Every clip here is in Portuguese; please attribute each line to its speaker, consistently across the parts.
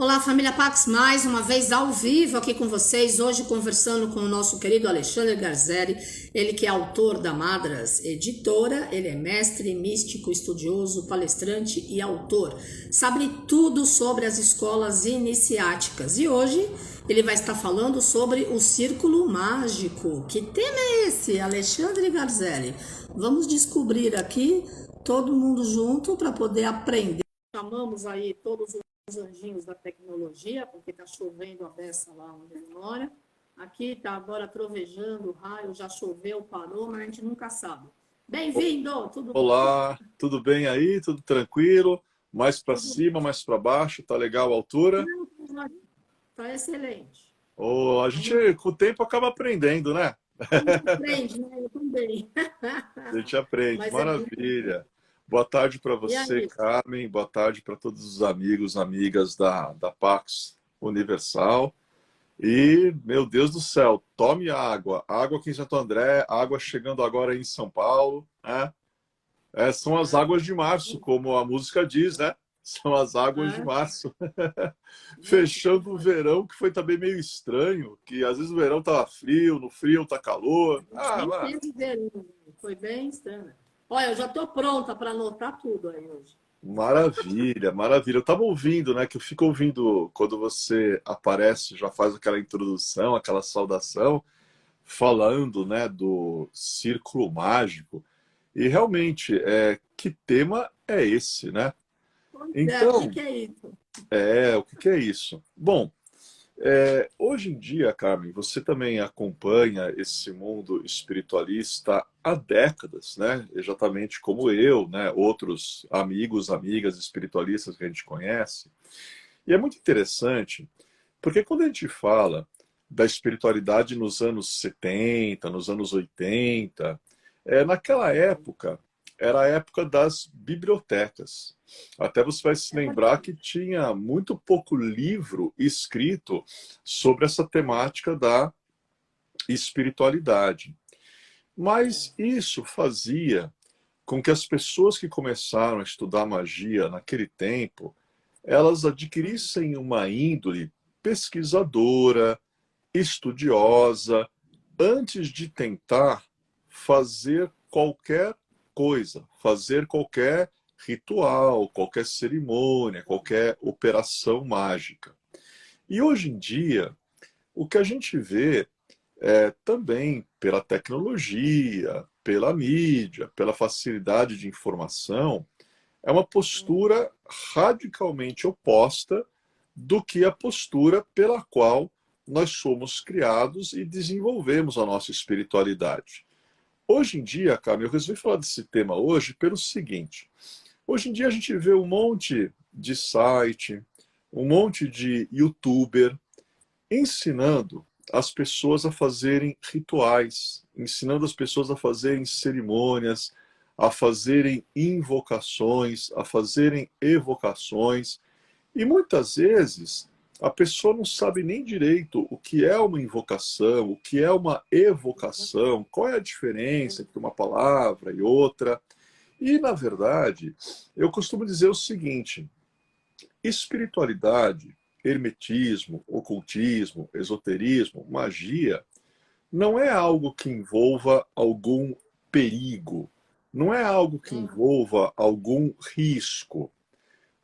Speaker 1: Olá, família Pax, mais uma vez ao vivo aqui com vocês, hoje conversando com o nosso querido Alexandre Garzeri, ele que é autor da Madras Editora, ele é mestre, místico, estudioso, palestrante e autor, sabe tudo sobre as escolas iniciáticas e hoje ele vai estar falando sobre o Círculo Mágico. Que tema é esse, Alexandre Garzeri? Vamos descobrir aqui, todo mundo junto, para poder aprender. Chamamos aí todos os anjinhos da tecnologia, porque está chovendo a beça lá onde ele mora. Aqui está agora trovejando, raio, já choveu, parou, mas a gente nunca sabe. Bem-vindo, tudo bom?
Speaker 2: Olá, tudo bem aí? Tudo tranquilo? Mais para
Speaker 1: Tudo
Speaker 2: cima, mais para baixo, tá legal a altura?
Speaker 1: está excelente.
Speaker 2: Oh, a gente
Speaker 1: Vamos,
Speaker 2: com o tempo acaba aprendendo, né?
Speaker 1: a gente aprende, né? Eu também.
Speaker 2: A gente aprende,
Speaker 1: Mas é muito bom.
Speaker 2: maravilha. Boa tarde para
Speaker 1: E
Speaker 2: você,
Speaker 1: aí?
Speaker 2: Carmen. Boa tarde para todos os amigos, amigas da Pax Universal. E, meu Deus do céu, tome água. Água aqui em Santo André, água chegando agora em São Paulo, né? São as
Speaker 1: Ah,
Speaker 2: águas de março, como a música diz, né? São as águas de
Speaker 1: ah,
Speaker 2: março.
Speaker 1: gente, que
Speaker 2: Fechando o
Speaker 1: bom.
Speaker 2: verão, que foi também meio estranho, que às vezes o verão tava frio, no frio tá calor.
Speaker 1: A gente nem
Speaker 2: Mas
Speaker 1: teve verão, foi bem estranho. Olha, eu já estou pronta para anotar tudo aí hoje.
Speaker 2: maravilha, maravilha. Eu tava ouvindo, né? Que eu fico ouvindo quando você aparece, já faz aquela introdução, aquela saudação, falando, né, do círculo mágico. E realmente, que tema é esse, né?
Speaker 1: Pois é, o que
Speaker 2: Então,
Speaker 1: que é isso?
Speaker 2: o que que é isso? Bom, hoje em dia, Carmen, você também acompanha esse mundo espiritualista há décadas, né? Exatamente como eu, né? Outros amigos, amigas espiritualistas que a gente conhece. E é muito interessante, porque quando a gente fala da espiritualidade nos anos 70, nos anos 80, naquela época, era a época das bibliotecas. Até você vai se
Speaker 1: É
Speaker 2: lembrar
Speaker 1: verdade.
Speaker 2: que tinha muito pouco livro escrito sobre essa temática da espiritualidade. Mas isso fazia com que as pessoas que começaram a estudar magia naquele tempo, elas adquirissem uma índole pesquisadora, estudiosa, antes de tentar fazer qualquer coisa, fazer qualquer ritual, qualquer cerimônia, qualquer operação mágica. E hoje em dia, o que a gente vê também pela tecnologia, pela mídia, pela facilidade de informação, é uma postura radicalmente oposta do que a postura pela qual nós somos criados e desenvolvemos a nossa espiritualidade. Hoje em dia, Carmen, eu resolvi falar desse tema hoje pelo seguinte: hoje em dia a gente vê um monte de site, um monte de youtuber ensinando as pessoas a fazerem rituais, ensinando as pessoas a fazerem cerimônias, a fazerem invocações, a fazerem evocações. E muitas vezes a pessoa não sabe nem direito o que é uma invocação, o que é uma evocação, qual é a diferença entre uma palavra e outra. E, na verdade, eu costumo dizer o seguinte: espiritualidade, hermetismo, ocultismo, esoterismo, magia, não é algo que envolva algum perigo, não é algo que envolva algum risco.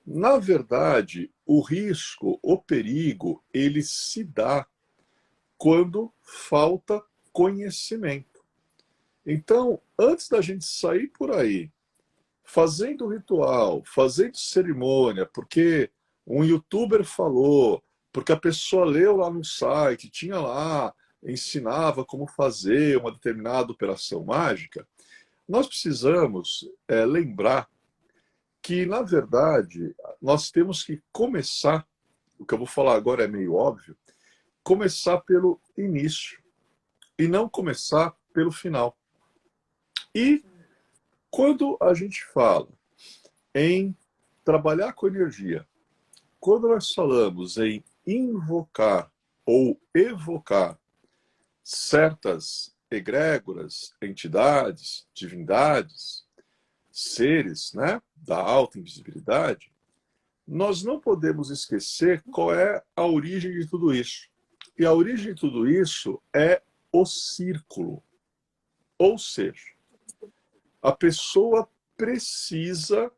Speaker 2: Na verdade, o risco, o perigo, ele se dá quando falta conhecimento. Então, antes da gente sair por aí, fazendo ritual, fazendo cerimônia, porque um youtuber falou, porque a pessoa leu lá no site, tinha lá, ensinava como fazer uma determinada operação mágica, nós precisamos lembrar que, na verdade, nós temos que começar, o que eu vou falar agora é meio óbvio, começar pelo início e não começar pelo final. E quando a gente fala em trabalhar com energia, quando nós falamos em invocar ou evocar certas egrégoras, entidades, divindades, seres, né, da alta invisibilidade, nós não podemos esquecer qual é a origem de tudo isso. E a origem de tudo isso é o círculo. Ou seja, a pessoa precisa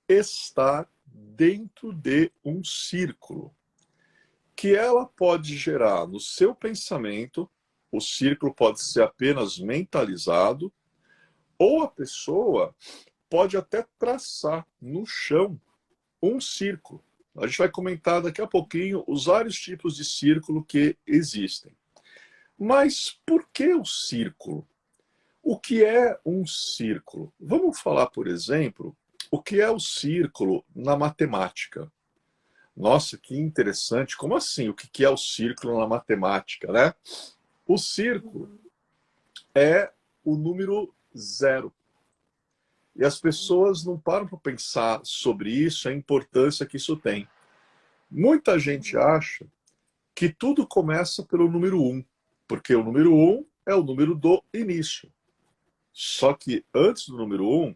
Speaker 2: estar dentro de um círculo que ela pode gerar no seu pensamento. O círculo pode ser apenas mentalizado, ou a pessoa pode até traçar no chão um círculo. A gente vai comentar daqui a pouquinho os vários tipos de círculo que existem. Mas por que o círculo? O que é um círculo? Vamos falar, por exemplo, o que é o círculo na matemática. Nossa, que interessante. Como assim? O que é o círculo na matemática, né? O círculo é o número 0. E as pessoas não param para pensar sobre isso, a importância que isso tem. Muita gente acha que tudo começa pelo número 1, porque o número 1 é o número do início. Só que antes do número 1,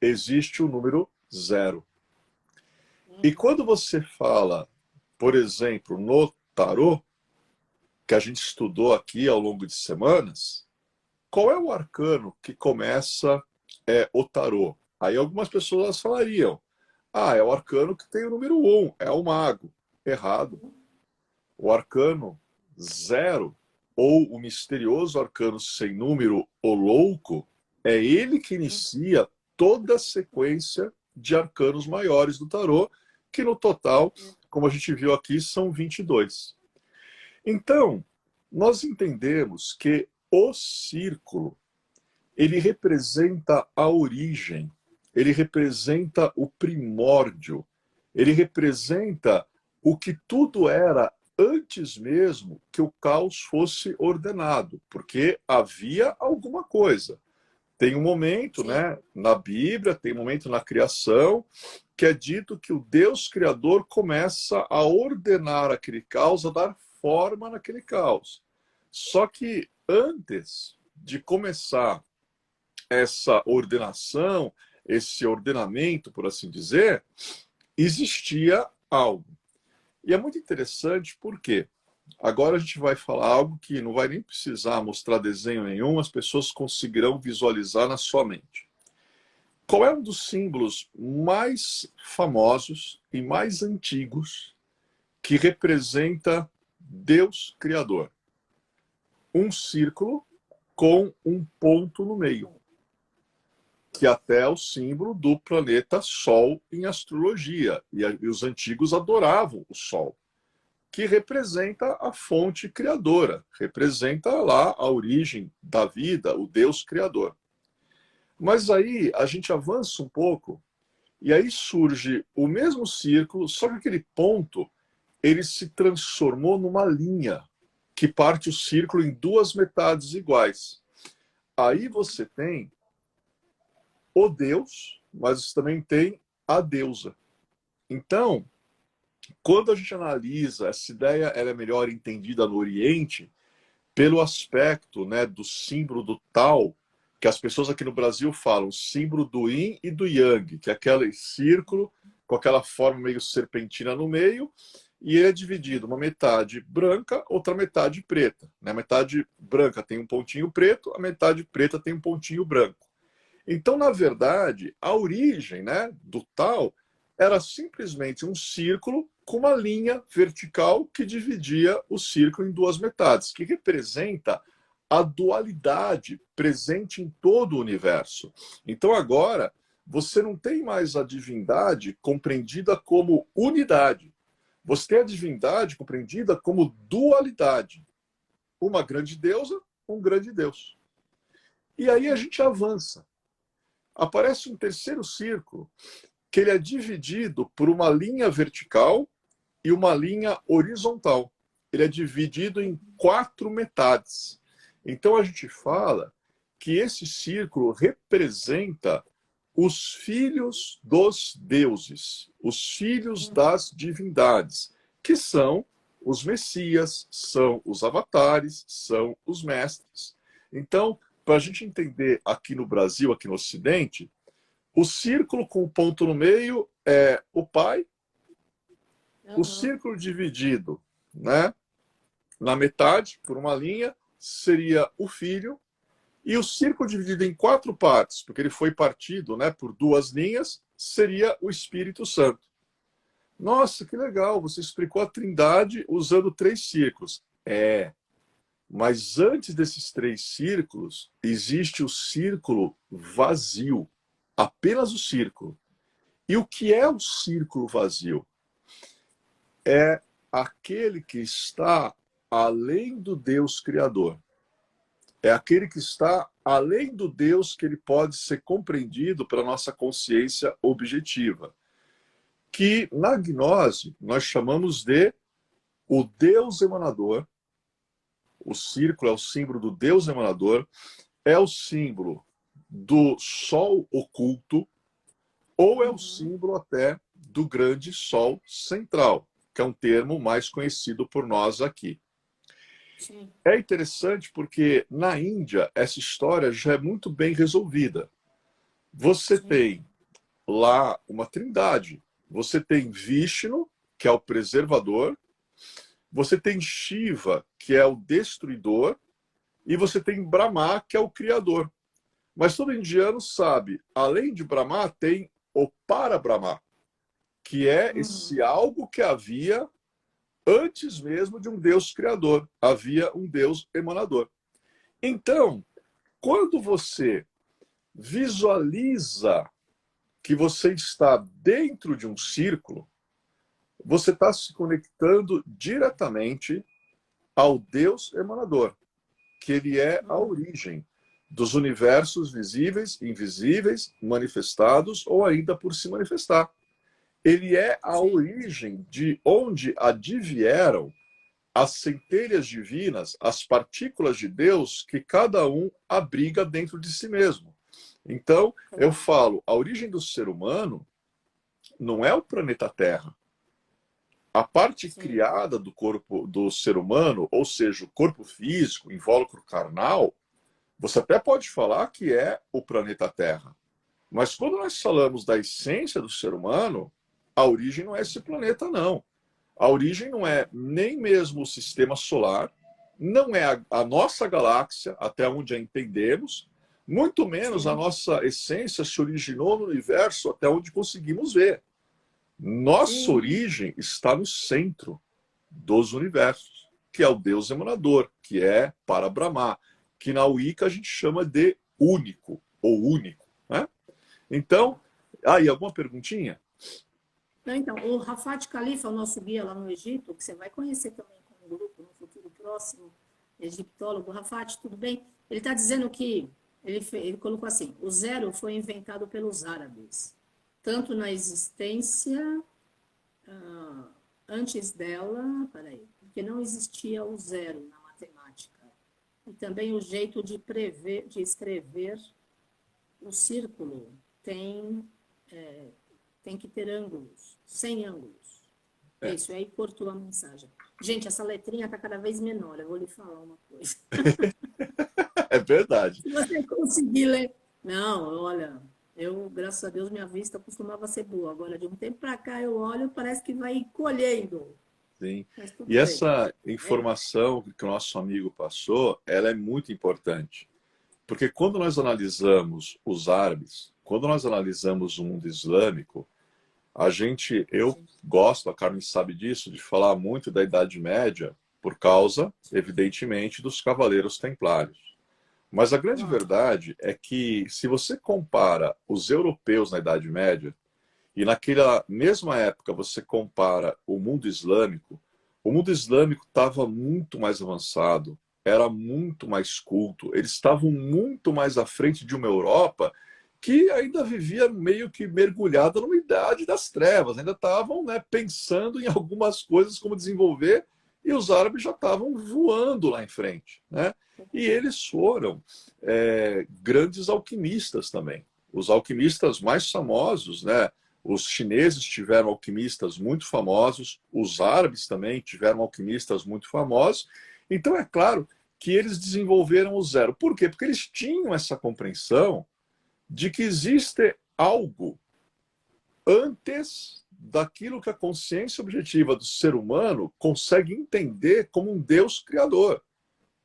Speaker 2: existe o número 0. E quando você fala, por exemplo, no tarô, que a gente estudou aqui ao longo de semanas, qual é o arcano que começa o tarô? Aí algumas pessoas falariam, é o arcano que tem o número 1, é o mago. Errado. O arcano 0, ou o misterioso arcano sem número, o louco, é ele que inicia toda a sequência de arcanos maiores do tarô, que no total, como a gente viu aqui, são 22. Então, nós entendemos que o círculo, ele representa a origem, ele representa o primórdio, ele representa o que tudo era antes mesmo que o caos fosse ordenado, porque havia alguma coisa. Tem um momento, né, na Bíblia, tem um momento na criação, que é dito que o Deus Criador começa a ordenar aquele caos, a dar forma naquele caos. Só que antes de começar essa ordenação, esse ordenamento, por assim dizer, existia algo. E é muito interessante porque agora a gente vai falar algo que não vai nem precisar mostrar desenho nenhum, as pessoas conseguirão visualizar na sua mente. Qual é um dos símbolos mais famosos e mais antigos que representa Deus Criador? Um círculo com um ponto no meio, que até é o símbolo do planeta Sol em astrologia. E os antigos adoravam o Sol, que representa a fonte criadora, representa lá a origem da vida, o Deus Criador. Mas aí a gente avança um pouco, e aí surge o mesmo círculo, só que aquele ponto, ele se transformou numa linha, que parte o círculo em duas metades iguais. Aí você tem o Deus, mas você também tem a deusa. Então, quando a gente analisa, essa ideia ela é melhor entendida no Oriente, pelo aspecto, né, do símbolo do Tao, que as pessoas aqui no Brasil falam, símbolo do Yin e do Yang, que é aquele círculo com aquela forma meio serpentina no meio, e ele é dividido, uma metade branca, outra metade preta. A metade branca tem um pontinho preto, a metade preta tem um pontinho branco. Então, na verdade, a origem, né, do Tao era simplesmente um círculo com uma linha vertical que dividia o círculo em duas metades, que representa a dualidade presente em todo o universo. Então, agora, você não tem mais a divindade compreendida como unidade. Você tem a divindade compreendida como dualidade. Uma grande deusa, um grande Deus. E aí a gente avança. Aparece um terceiro círculo, que ele é dividido por uma linha vertical e uma linha horizontal. Ele é dividido em 4 metades. Então a gente fala que esse círculo representa os filhos dos deuses, os filhos das divindades, que são os messias, são os avatares, são os mestres. Então, para a gente entender aqui no Brasil, aqui no Ocidente, o círculo com o ponto no meio é o pai, O círculo dividido, né, na metade, por uma linha, seria o Filho, e o círculo dividido em 4 partes, porque ele foi partido, né, por 2 linhas, seria o Espírito Santo. Nossa, que legal, você explicou a Trindade usando 3 círculos. Mas antes desses 3 círculos, existe o círculo vazio, apenas o círculo. E o que é o círculo vazio? É aquele que está além do Deus Criador. É aquele que está além do Deus que ele pode ser compreendido pela nossa consciência objetiva. Que na gnose nós chamamos de o Deus emanador. O círculo é o símbolo do Deus emanador, é o símbolo do Sol oculto, ou é o símbolo até do grande Sol central, que é um termo mais conhecido por nós aqui.
Speaker 1: Sim.
Speaker 2: É interessante porque na Índia essa história já é muito bem resolvida. Você tem lá uma trindade. Você tem Vishnu, que é o preservador, você tem Shiva, que é o destruidor, e você tem Brahma, que é o criador. Mas todo indiano sabe, além de Brahma, tem o Para-Brahma, que é esse algo que havia antes mesmo de um Deus criador. Havia um Deus emanador. Então, quando você visualiza que você está dentro de um círculo, você está se conectando diretamente ao Deus emanador, que ele é a origem dos universos visíveis, invisíveis, manifestados ou ainda por se manifestar. Ele é a origem de onde advieram as centelhas divinas, as partículas de Deus que cada um abriga dentro de si mesmo. Então, eu falo, a origem do ser humano não é o planeta Terra. A parte criada do corpo do ser humano, ou seja, o corpo físico, invólucro carnal, você até pode falar que é o planeta Terra. Mas quando nós falamos da essência do ser humano, a origem não é esse planeta, não. A origem não é nem mesmo o sistema solar, não é a nossa galáxia, até onde a entendemos, muito menos a nossa essência se originou no universo, até onde conseguimos ver. Nossa origem está no centro dos universos, que é o Deus emanador, que é Para-Brahma, que na Wicca a gente chama de único, ou único. Né? Então, aí, alguma perguntinha?
Speaker 1: Não, então, o Rafat Khalifa, o nosso guia lá no Egito, que você vai conhecer também com um grupo no futuro próximo, egiptólogo. Rafat, tudo bem? Ele está dizendo que, ele colocou assim, o zero foi inventado pelos árabes, tanto na existência, antes dela, porque não existia o zero na matemática. E também o jeito de prever, de escrever o círculo tem que ter ângulos, 100 ângulos. Isso aí cortou a mensagem. Gente, essa letrinha está cada vez menor, eu vou lhe falar uma coisa.
Speaker 2: É verdade.
Speaker 1: Se você conseguir ler... Não, olha, eu, graças a Deus, minha vista costumava ser boa. Agora, de um tempo para cá, eu olho, parece que vai colhendo.
Speaker 2: Sim. E
Speaker 1: bem.
Speaker 2: essa informação que o nosso amigo passou, ela é muito importante. Porque quando nós analisamos os árabes, quando nós analisamos o mundo islâmico, eu gosto, a Carmen sabe disso, de falar muito da Idade Média, por causa, evidentemente, dos Cavaleiros Templários. Mas a grande verdade é que, se você compara os europeus na Idade Média, e naquela mesma época você compara o mundo islâmico estava muito mais avançado, era muito mais culto, eles estavam muito mais à frente de uma Europa que ainda vivia meio que mergulhada numa idade das trevas, ainda estavam, né, pensando em algumas coisas como desenvolver, e os árabes já estavam voando lá em frente. Né? E eles foram grandes alquimistas também. Os alquimistas mais famosos, né? Os chineses tiveram alquimistas muito famosos, os árabes também tiveram alquimistas muito famosos. Então, é claro que eles desenvolveram o zero. Por quê? Porque eles tinham essa compreensão de que existe algo antes daquilo que a consciência objetiva do ser humano consegue entender como um Deus criador.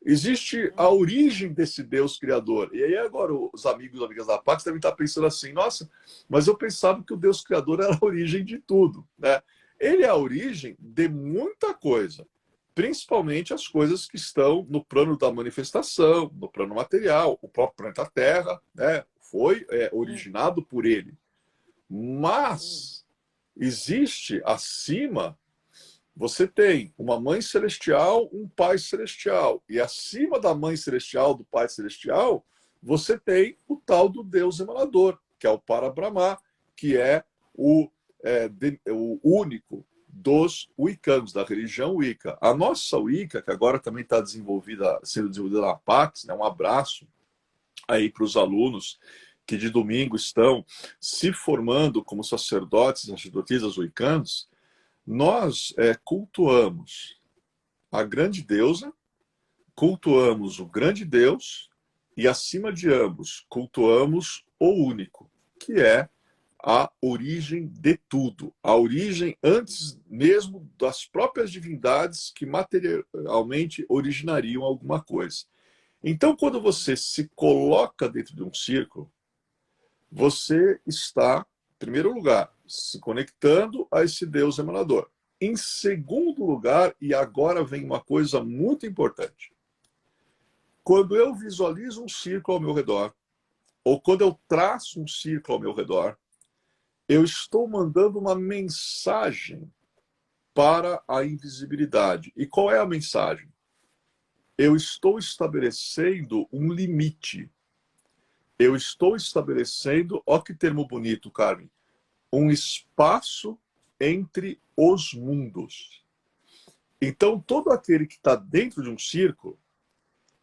Speaker 2: Existe a origem desse Deus criador. E aí agora os amigos e amigas da Pax devem estar pensando assim, nossa, mas eu pensava que o Deus criador era a origem de tudo, né? Ele é a origem de muita coisa, principalmente as coisas que estão no plano da manifestação, no plano material. O próprio planeta Terra, né, foi originado por ele. Mas existe acima, você tem uma mãe celestial, um pai celestial. E acima da mãe celestial, do pai celestial, você tem o tal do Deus emanador, que é o Parabrahma, que é o único dos Wiccanos, da religião Wicca. A nossa Wicca, que agora também está sendo desenvolvida na Pax, né, um abraço aí para os alunos que de domingo estão se formando como sacerdotes e sacerdotisas wiccanos. Nós cultuamos a grande deusa, cultuamos o grande Deus e, acima de ambos, cultuamos o único, que é a origem de tudo, a origem antes mesmo das próprias divindades que materialmente originariam alguma coisa. Então, quando você se coloca dentro de um círculo, você está, em primeiro lugar, se conectando a esse Deus emanador. Em segundo lugar, e agora vem uma coisa muito importante, quando eu visualizo um círculo ao meu redor, ou quando eu traço um círculo ao meu redor, eu estou mandando uma mensagem para a invisibilidade. E qual é a mensagem? Eu estou estabelecendo um limite. Eu estou estabelecendo, ó que termo bonito, Carmen, um espaço entre os mundos. Então, todo aquele que está dentro de um círculo,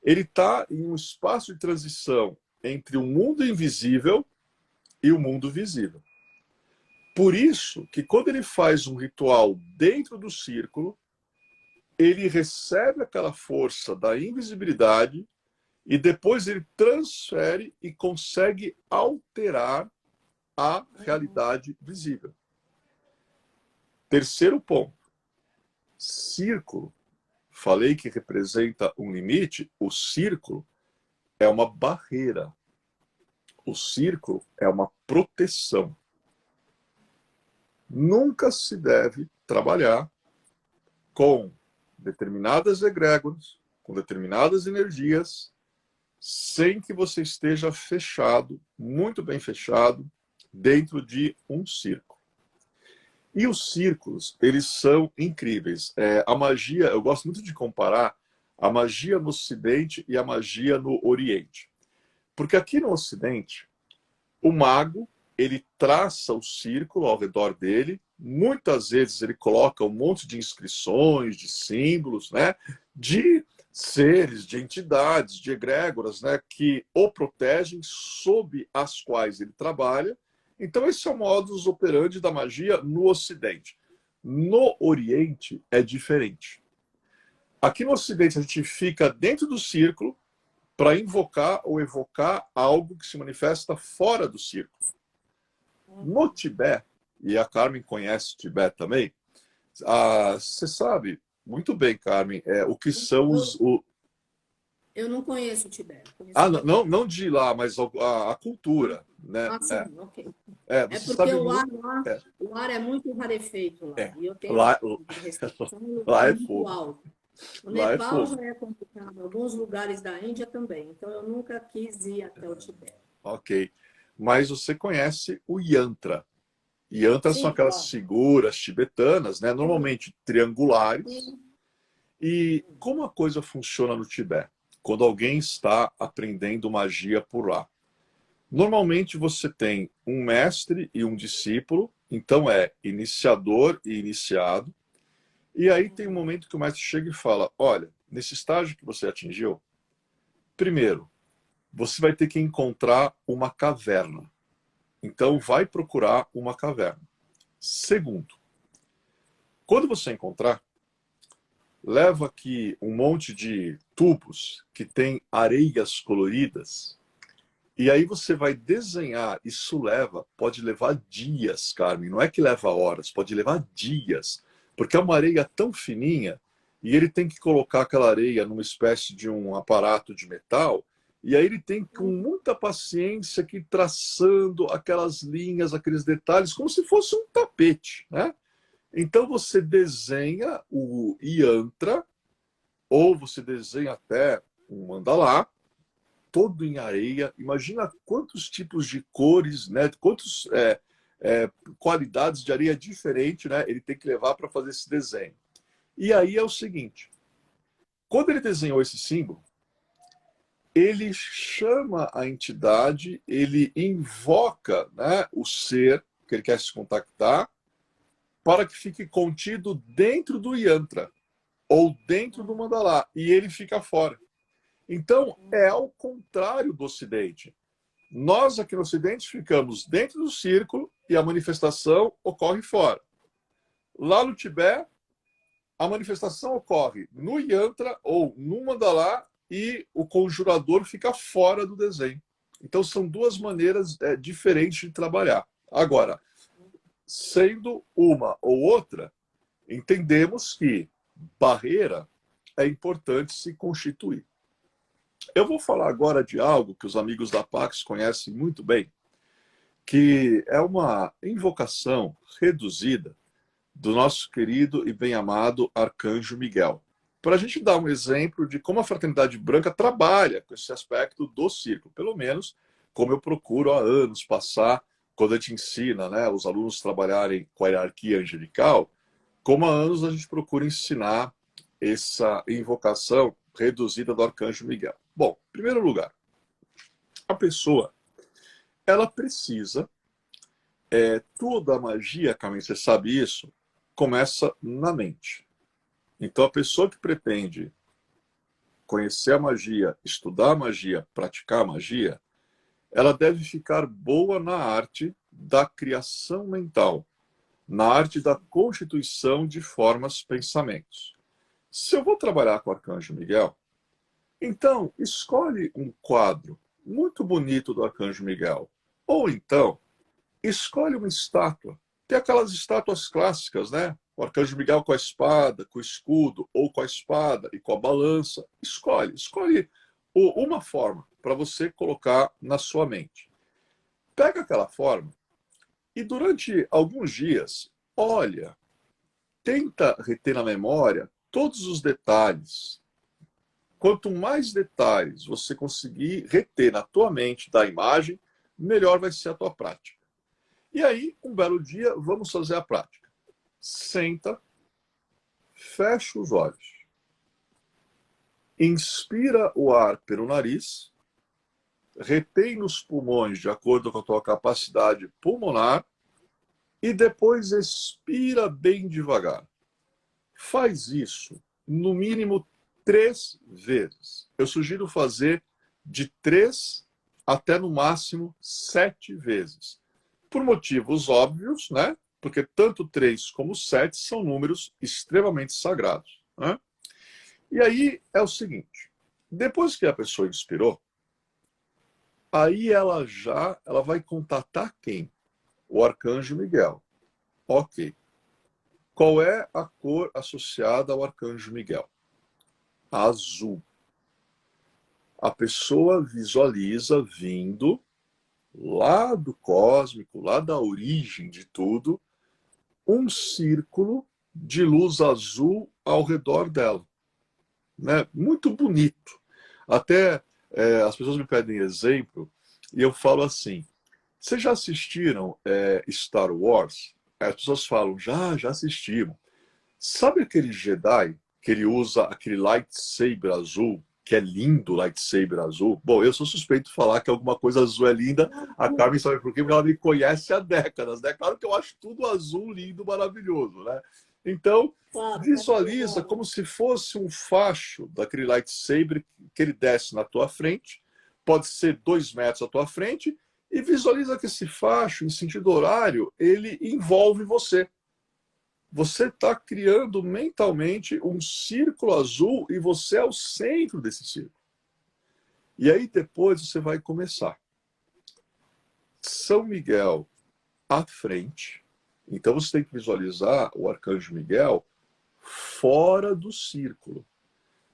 Speaker 2: ele está em um espaço de transição entre o mundo invisível e o mundo visível. Por isso que quando ele faz um ritual dentro do círculo, ele recebe aquela força da invisibilidade e depois ele transfere e consegue alterar a realidade visível. Terceiro ponto. Círculo. Falei que representa um limite. O círculo é uma barreira. O círculo é uma proteção. Nunca se deve trabalhar com determinadas egrégoras, com determinadas energias, sem que você esteja fechado, muito bem fechado, dentro de um círculo. E os círculos, eles são incríveis. A magia, eu gosto muito de comparar a magia no Ocidente e a magia no Oriente. Porque aqui no Ocidente, o mago, ele traça o círculo ao redor dele, muitas vezes ele coloca um monte de inscrições, de símbolos, né, de seres, de entidades, de egrégoras, né, que o protegem, sob as quais ele trabalha. Então esse é o modus operandi da magia no Ocidente. No Oriente é diferente. Aqui no Ocidente a gente fica dentro do círculo para invocar ou evocar algo que se manifesta fora do círculo. No Tibete, e a Carmen conhece o Tibete também, você sabe muito bem, Carmen, o que são os...
Speaker 1: Eu não conheço o Tibete.
Speaker 2: Não de lá, mas a cultura, né?
Speaker 1: Sim, ok.
Speaker 2: Você
Speaker 1: porque
Speaker 2: sabe
Speaker 1: o ar
Speaker 2: muito...
Speaker 1: lá, o ar é muito rarefeito lá. E eu tenho
Speaker 2: lá,
Speaker 1: de restrição no
Speaker 2: lá
Speaker 1: lugar
Speaker 2: é
Speaker 1: muito
Speaker 2: fogo.
Speaker 1: alto. O
Speaker 2: Lá é
Speaker 1: Nepal
Speaker 2: fogo.
Speaker 1: já é complicado, alguns lugares da Índia também. Então eu nunca quis ir até o Tibete.
Speaker 2: Ok. Mas você conhece o Yantra. Yantras são aquelas figuras tibetanas, né? Normalmente triangulares.
Speaker 1: Sim.
Speaker 2: E como a coisa funciona no Tibete? Quando alguém está aprendendo magia por lá. Normalmente você tem um mestre e um discípulo, então é iniciador e iniciado. E aí tem um momento que o mestre chega e fala, olha, nesse estágio que você atingiu, primeiro, você vai ter que encontrar uma caverna. Então vai procurar uma caverna. Segundo, quando você encontrar, leva aqui um monte de tubos que tem areias coloridas E aí você vai desenhar, isso pode levar dias, Carmen, não é que leva horas, pode levar dias, porque é uma areia tão fininha, e ele tem que colocar aquela areia numa espécie de um aparato de metal, e aí ele tem com muita paciência que ir traçando aquelas linhas, aqueles detalhes, como se fosse um tapete, né? Então você desenha o yantra, ou você desenha até um mandalá, todo em areia. Imagina quantos tipos de cores, né? Quantas qualidades de areia diferente, né? Ele tem que levar para fazer esse desenho. E aí é o seguinte: quando ele desenhou esse símbolo, ele chama a entidade, ele invoca, né, o ser que ele quer se contactar, para que fique contido dentro do yantra ou dentro do mandalá, e ele fica fora. Então, é ao contrário do Ocidente. Nós aqui no Ocidente ficamos dentro do círculo e a manifestação ocorre fora. Lá no Tibete, a manifestação ocorre no yantra ou no mandalá e o conjurador fica fora do desenho. Então, são duas maneiras diferentes de trabalhar. Agora, sendo uma ou outra, entendemos que barreira é importante se constituir. Eu vou falar agora de algo que os amigos da Pax conhecem muito bem, que é uma invocação reduzida do nosso querido e bem-amado Arcanjo Miguel. Para a gente dar um exemplo de como a Fraternidade Branca trabalha com esse aspecto do círculo, pelo menos como eu procuro há anos passar, quando a gente ensina, né, os alunos trabalharem com a hierarquia angelical, como há anos a gente procura ensinar essa invocação reduzida do Arcanjo Miguel. Bom, em primeiro lugar, a pessoa, ela precisa, toda a magia, Carmen, você sabe isso, começa na mente. Então, a pessoa que pretende conhecer a magia, estudar a magia, praticar a magia, ela deve ficar boa na arte da criação mental, na arte da constituição de formas, pensamentos. Se eu vou trabalhar com o Arcanjo Miguel, então escolhe um quadro muito bonito do Arcanjo Miguel. Ou então, escolhe uma estátua. Tem aquelas estátuas clássicas, né? O Arcanjo Miguel com a espada, com o escudo, ou com a espada e com a balança. Escolhe uma forma para você colocar na sua mente. Pega aquela forma e durante alguns dias, olha, tenta reter na memória todos os detalhes. Quanto mais detalhes você conseguir reter na tua mente da imagem, melhor vai ser a tua prática. E aí, um belo dia, vamos fazer a prática. Senta, fecha os olhos. Inspira o ar pelo nariz, retém nos pulmões de acordo com a tua capacidade pulmonar e depois expira bem devagar. Faz isso no mínimo 3 vezes. Eu sugiro fazer de 3 até no máximo 7 vezes. Por motivos óbvios, né? Porque tanto 3 como 7 são números extremamente sagrados, né? E aí é o seguinte, depois que a pessoa inspirou, aí ela vai contatar quem? O Arcanjo Miguel. Ok. Qual é a cor associada ao Arcanjo Miguel? Azul. A pessoa visualiza vindo lá do cósmico, lá da origem de tudo, um círculo de luz azul ao redor dela. Né? Muito bonito. Até as pessoas me pedem exemplo e eu falo assim, vocês já assistiram Star Wars? As pessoas falam, já assistimos. Sabe aquele Jedi que ele usa aquele lightsaber azul, que é lindo, lightsaber azul? Bom, eu sou suspeito de falar que alguma coisa azul é linda. A Carmen sabe por quê? Porque ela me conhece há décadas, né? Claro que eu acho tudo azul, lindo, maravilhoso, né? Então, visualiza como se fosse um facho daquele lightsaber que ele desce na tua frente, pode ser 2 metros à tua frente, e visualiza que esse facho, em sentido horário, ele envolve você. Você está criando mentalmente um círculo azul e você é o centro desse círculo. E aí depois você vai começar. São Miguel à frente. Então você tem que visualizar o arcanjo Miguel fora do círculo.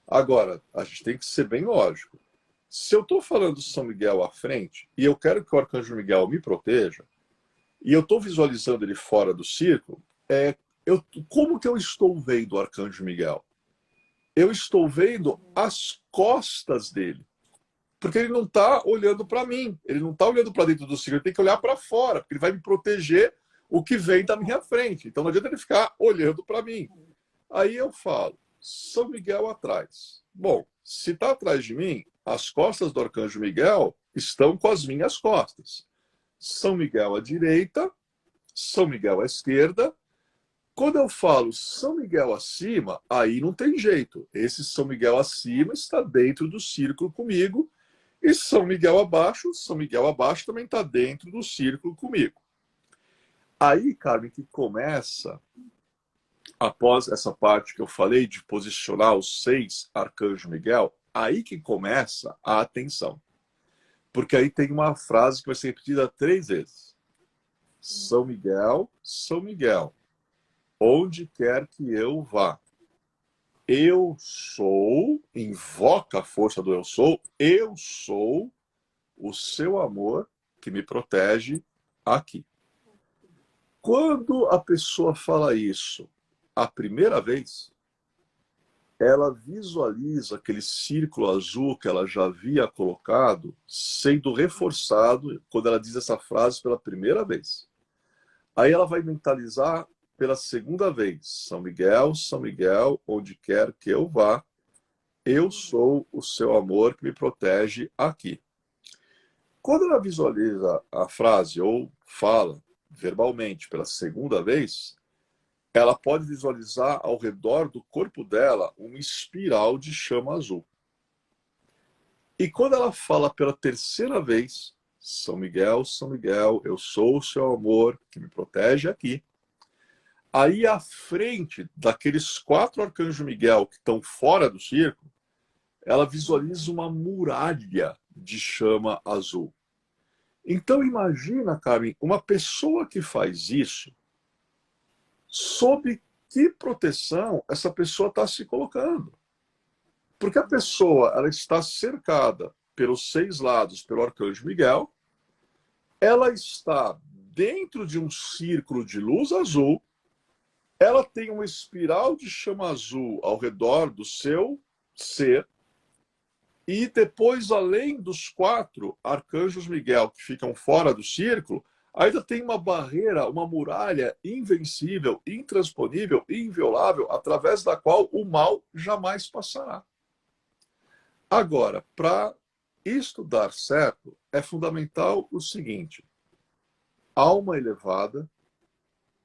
Speaker 2: Agora, a gente tem que ser bem lógico. Se eu estou falando de São Miguel à frente e eu quero que o arcanjo Miguel me proteja, e eu estou visualizando ele fora do círculo, como que eu estou vendo o arcanjo Miguel? Eu estou vendo as costas dele. Porque ele não está olhando para mim, ele não está olhando para dentro do círculo, ele tem que olhar para fora, porque ele vai me proteger o que vem da minha frente. Então não adianta ele ficar olhando para mim. Aí eu falo, São Miguel atrás. Bom, se está atrás de mim, as costas do arcanjo Miguel estão com as minhas costas. São Miguel à direita, São Miguel à esquerda. Quando eu falo São Miguel acima, aí não tem jeito. Esse São Miguel acima está dentro do círculo comigo. E São Miguel abaixo também está dentro do círculo comigo. Aí, Carmen, que começa, após essa parte que eu falei de posicionar os 6 arcanjos Miguel, aí que começa a atenção. Porque aí tem uma frase que vai ser repetida 3 vezes. São Miguel, onde quer que eu vá. Eu sou, invoca a força do eu sou o seu amor que me protege aqui. Quando a pessoa fala isso a primeira vez, ela visualiza aquele círculo azul que ela já havia colocado sendo reforçado quando ela diz essa frase pela primeira vez. Aí ela vai mentalizar pela segunda vez. São Miguel, onde quer que eu vá, eu sou o seu amor que me protege aqui. Quando ela visualiza a frase ou fala verbalmente pela segunda vez, ela pode visualizar ao redor do corpo dela uma espiral de chama azul. E quando ela fala pela terceira vez, São Miguel, eu sou o seu amor que me protege aqui, aí à frente daqueles 4 arcanjos Miguel que estão fora do círculo, ela visualiza uma muralha de chama azul. Então imagina, Carmen, uma pessoa que faz isso, sob que proteção essa pessoa está se colocando? Porque a pessoa ela está cercada pelos 6 lados pelo arcanjo Miguel, ela está dentro de um círculo de luz azul, ela tem uma espiral de chama azul ao redor do seu ser, e depois, além dos 4 arcanjos Miguel que ficam fora do círculo, ainda tem uma barreira, uma muralha invencível, intransponível, inviolável, através da qual o mal jamais passará. Agora, para isto dar certo, é fundamental o seguinte: alma elevada,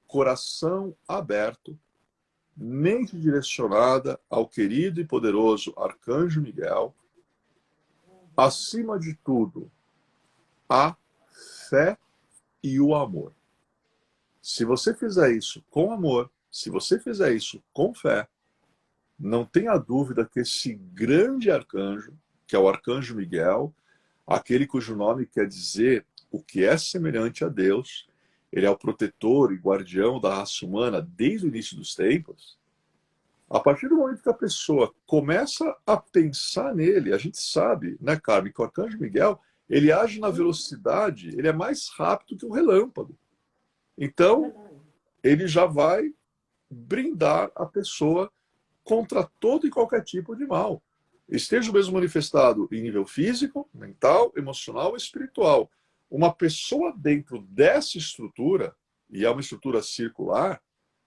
Speaker 2: coração aberto, mente direcionada ao querido e poderoso arcanjo Miguel, acima de tudo, a fé e o amor. Se você fizer isso com amor, se você fizer isso com fé, não tenha dúvida que esse grande arcanjo, que é o arcanjo Miguel, aquele cujo nome quer dizer o que é semelhante a Deus, ele é o protetor e guardião da raça humana desde o início dos tempos. A partir do momento que a pessoa começa a pensar nele, a gente sabe, né, Carmen, que o arcanjo Miguel, ele age na velocidade, ele é mais rápido que um relâmpago. Então, ele já vai brindar a pessoa contra todo e qualquer tipo de mal. Esteja mesmo manifestado em nível físico, mental, emocional, espiritual. Uma pessoa dentro dessa estrutura, e é uma estrutura circular,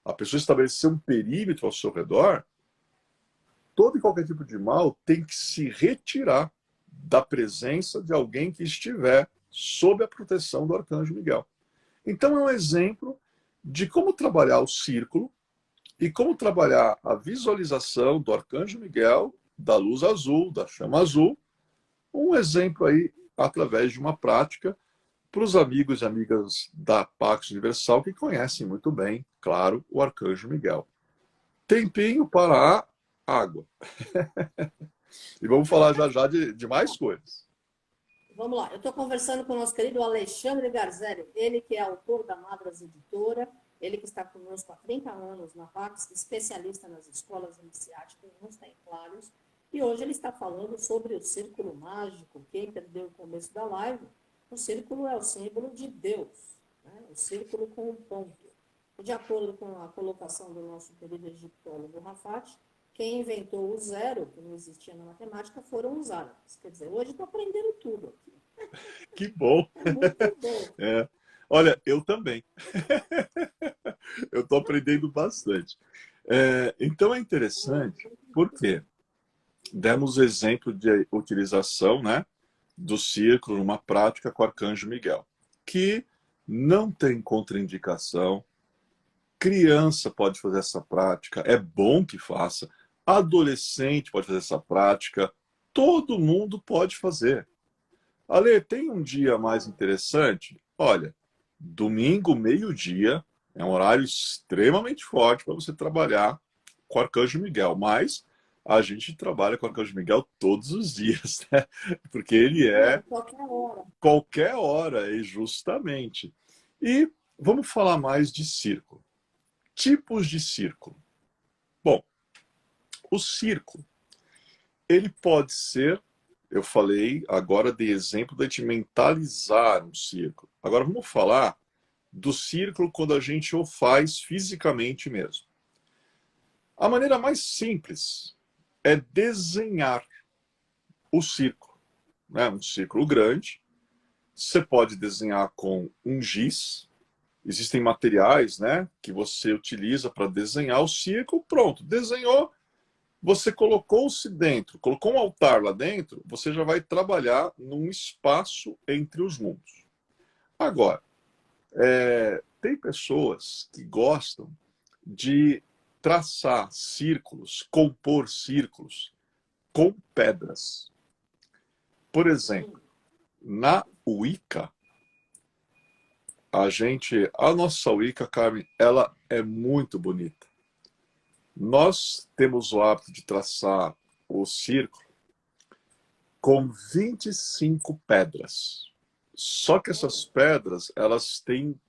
Speaker 2: a pessoa estabelecer um perímetro ao seu redor, todo e qualquer tipo de mal tem que se retirar da presença de alguém que estiver sob a proteção do arcanjo Miguel. Então é um exemplo de como trabalhar o círculo e como trabalhar a visualização do arcanjo Miguel, da luz azul, da chama azul. Um exemplo aí através de uma prática para os amigos e amigas da Pax Universal que conhecem muito bem, claro, o arcanjo Miguel. Tempinho para a água. E vamos falar já já de mais coisas.
Speaker 1: Vamos lá, eu estou conversando com o nosso querido Alexandre Garzelli, ele que é autor da Madras Editora, ele que está conosco há 30 anos na PAX, especialista nas escolas iniciáticas nos templários, e hoje ele está falando sobre o círculo mágico. Quem perdeu o começo da live, o círculo é o símbolo de Deus, né? O círculo com um ponto. De acordo com a colocação do nosso querido egiptólogo Rafat, quem inventou o zero, que não existia na matemática, foram os árabes. Quer dizer, hoje estou aprendendo tudo aqui.
Speaker 2: Que bom!
Speaker 1: É muito bom.
Speaker 2: É. Olha, eu também. Eu estou aprendendo bastante. Então é interessante, porque demos exemplo de utilização, né, do círculo numa prática com o Arcanjo Miguel, que não tem contraindicação. Criança pode fazer essa prática, é bom que faça. Adolescente pode fazer essa prática. Todo mundo pode fazer. Ale, tem um dia mais interessante? Olha, domingo, meio-dia, é um horário extremamente forte para você trabalhar com o Arcanjo Miguel, mas a gente trabalha com o Arcanjo Miguel todos os dias, né? Porque ele é
Speaker 1: Qualquer hora.
Speaker 2: qualquer hora, e justamente. E vamos falar mais de círculo. Tipos de círculo. Bom, o círculo, ele pode ser, eu falei agora de exemplo de mentalizar um círculo. Agora vamos falar do círculo quando a gente o faz fisicamente mesmo. A maneira mais simples é desenhar o círculo, né? Um círculo grande. Você pode desenhar com um giz. Existem materiais, né, que você utiliza para desenhar o círculo. Pronto, desenhou. Você colocou-se dentro, colocou um altar lá dentro, você já vai trabalhar num espaço entre os mundos. Agora, tem pessoas que gostam de traçar círculos, compor círculos com pedras. Por exemplo, na Wicca, a nossa Wicca, Carmen, ela é muito bonita. Nós temos o hábito de traçar o círculo com 25 pedras. Só que essas pedras,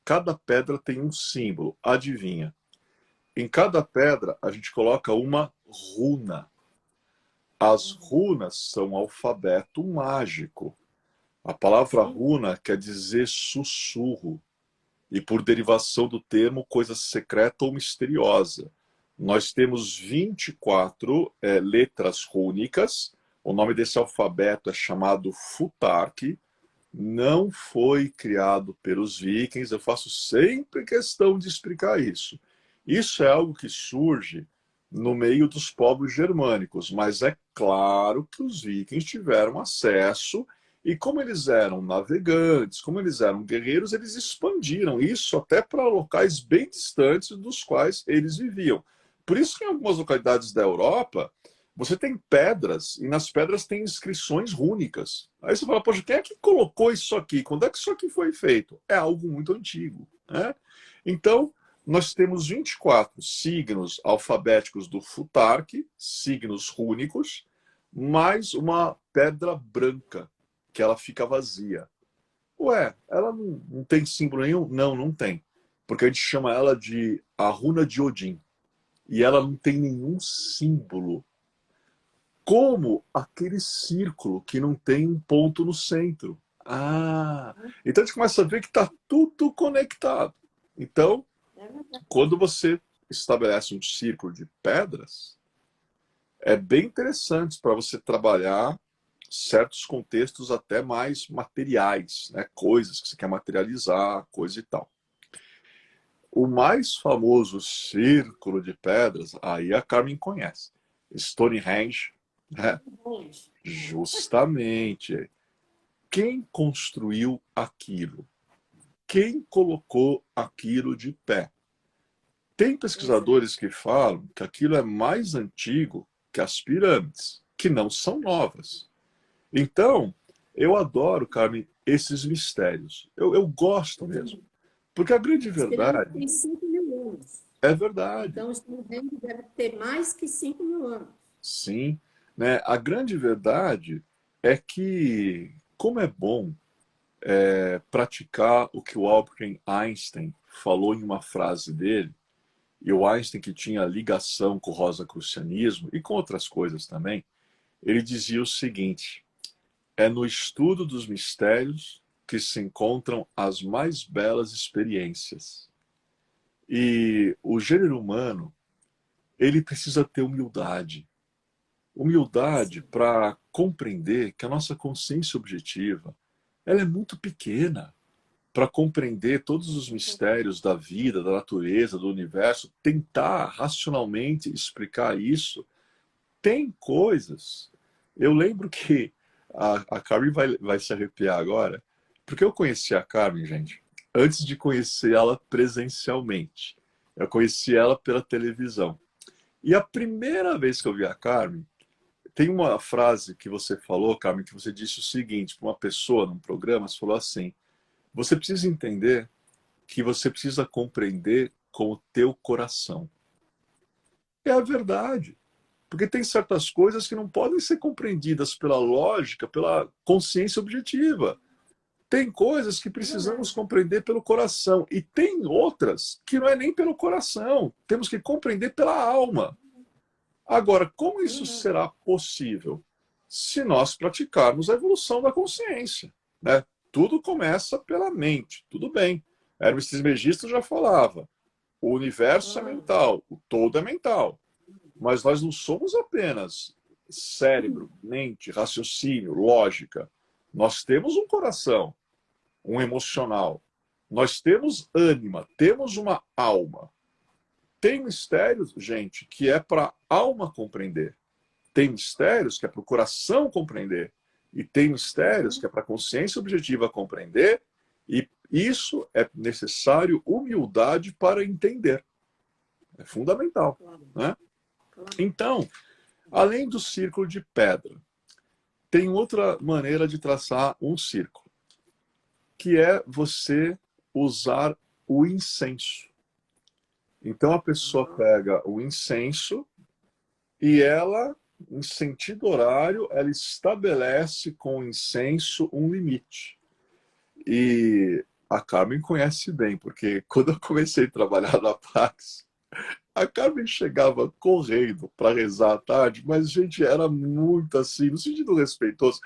Speaker 2: cada pedra tem um símbolo. Adivinha? Em cada pedra, a gente coloca uma runa. As runas são alfabeto mágico. A palavra runa quer dizer sussurro. E por derivação do termo coisa secreta ou misteriosa. Nós temos 24 letras rúnicas. O nome desse alfabeto é chamado Futark. Não foi criado pelos vikings. Eu faço sempre questão de explicar isso. Isso é algo que surge no meio dos povos germânicos, mas é claro que os vikings tiveram acesso e como eles eram navegantes, como eles eram guerreiros, eles expandiram isso até para locais bem distantes dos quais eles viviam. Por isso que em algumas localidades da Europa, você tem pedras, e nas pedras tem inscrições rúnicas. Aí você fala, poxa, quem é que colocou isso aqui? Quando é que isso aqui foi feito? É algo muito antigo, né? Então, nós temos 24 signos alfabéticos do Futark, signos rúnicos, mais uma pedra branca, que ela fica vazia. Ué, ela não tem símbolo nenhum? Não, não tem. Porque a gente chama ela de a runa de Odin. E ela não tem nenhum símbolo. Como aquele círculo que não tem um ponto no centro. Então a gente começa a ver que está tudo conectado. Então, quando você estabelece um círculo de pedras, é bem interessante para você trabalhar certos contextos até mais materiais, né? Coisas que você quer materializar, coisa e tal. O mais famoso círculo de pedras, aí a Carmen conhece, Stonehenge, né? Justamente. Quem construiu aquilo? Quem colocou aquilo de pé? Tem pesquisadores que falam que aquilo é mais antigo que as pirâmides, que não são novas. Então, eu adoro, Carmen, esses mistérios. Eu gosto mesmo. Porque a grande verdade...
Speaker 1: Tem 5 mil anos.
Speaker 2: É verdade.
Speaker 1: Então, o Stonehenge deve ter mais que 5 mil anos.
Speaker 2: Sim. Né? A grande verdade é que como é bom praticar o que o Albert Einstein falou em uma frase dele, e o Einstein, que tinha ligação com o rosacrucianismo e com outras coisas também, ele dizia o seguinte: é no estudo dos mistérios que se encontram as mais belas experiências. E o gênero humano, ele precisa ter humildade. Humildade para compreender que a nossa consciência objetiva, ela é muito pequena para compreender todos os mistérios da vida, da natureza, do universo, tentar racionalmente explicar isso. Tem coisas. Eu lembro que a Carmen vai se arrepiar agora, porque eu conheci a Carmen, gente, antes de conhecer ela presencialmente. Eu conheci ela pela televisão. E a primeira vez que eu vi a Carmen, tem uma frase que você falou, Carmen, que você disse o seguinte para uma pessoa num programa, você falou assim: você precisa entender que você precisa compreender com o teu coração. É a verdade. Porque tem certas coisas que não podem ser compreendidas pela lógica, pela consciência objetiva. Tem coisas que precisamos compreender pelo coração. E tem outras que não é nem pelo coração. Temos que compreender pela alma. Agora, como isso será possível? Se nós praticarmos a evolução da consciência, né? Tudo começa pela mente, tudo bem. Hermes Trismegisto já falava, o universo é mental, o todo é mental. Mas nós não somos apenas cérebro, mente, raciocínio, lógica. Nós temos um coração, um emocional. Nós temos ânima, temos uma alma. Tem mistérios, gente, que é para a alma compreender. Tem mistérios que é para o coração compreender. E tem mistérios que é para a consciência objetiva compreender. E isso é necessário humildade para entender. É fundamental, né? Então, além do círculo de pedra, tem outra maneira de traçar um círculo, que é você usar o incenso. Então a pessoa pega o incenso e ela, em sentido horário, ela estabelece com o incenso um limite. E a Carmen conhece bem, porque quando eu comecei a trabalhar na Pax, a Carmen chegava correndo para rezar à tarde, mas, gente, era muito assim, no sentido respeitoso,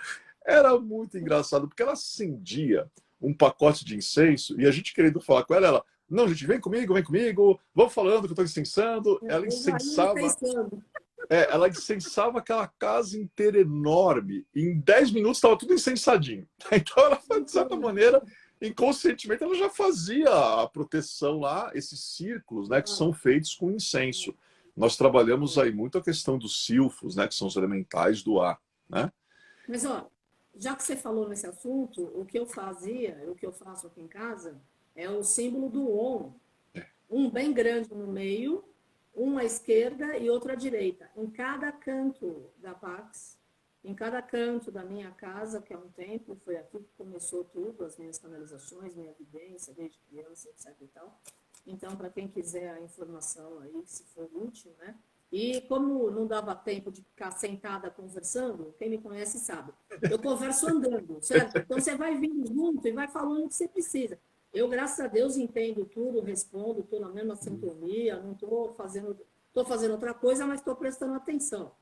Speaker 2: era muito engraçado, porque ela acendia um pacote de incenso e a gente querendo falar com ela, ela, não, gente, vem comigo, vamos falando que eu estou incensando. Ela incensava aquela casa inteira enorme. Em 10 minutos estava tudo incensadinho. Então, ela, de certa maneira, inconscientemente, ela já fazia a proteção lá, esses círculos, né, que são feitos com incenso. Nós trabalhamos aí muito a questão dos silfos, né, que são os elementais do ar, né?
Speaker 1: Mas, ó, já que você falou nesse assunto, o que eu fazia, o que eu faço aqui em casa, é o símbolo do Om. Um bem grande no meio, um à esquerda e outro à direita. Em cada canto da Pax, em cada canto da minha casa, que é um templo, foi aqui que começou tudo, as minhas canalizações, minha vivência, desde criança, etc e tal. Então, para quem quiser a informação aí, se for útil, né? E como não dava tempo de ficar sentada conversando, quem me conhece sabe, eu converso andando, certo? Então, você vai vindo junto e vai falando o que você precisa. Eu, graças a Deus, entendo tudo, respondo, estou na mesma sintonia, não estou fazendo outra coisa, mas estou prestando atenção.